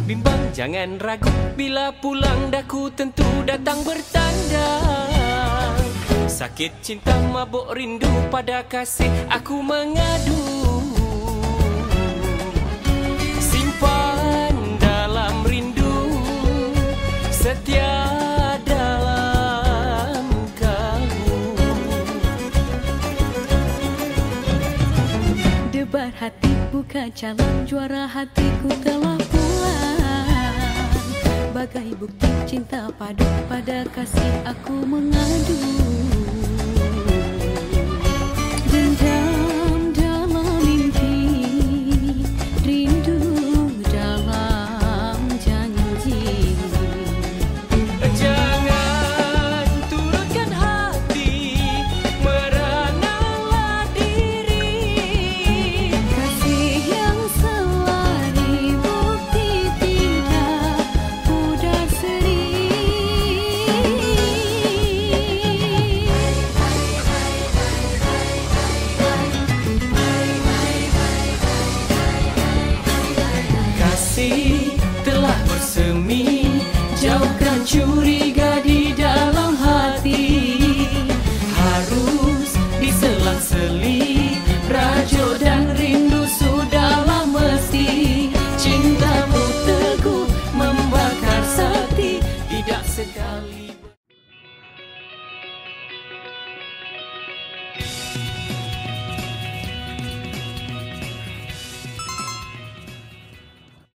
bimbang jangan ragu, bila pulang daku tentu datang bertanda. Sakit cinta mabuk rindu pada kasih aku mengadu. Simpan dalam rindu, setia dalam kalbu. Debar hati bukan calon, juara hatiku telah pulang. Bagai bukti cinta padu pada kasih aku mengadu. Dendam dalam mimpi, rindu dalam janji. Jangan turutkan hati, meranalah diri. Kasih yang selari bukti tidak pudar seri. Kasih telah bersemi, jauhkan curiga di dalam hati. Harus diselang-seling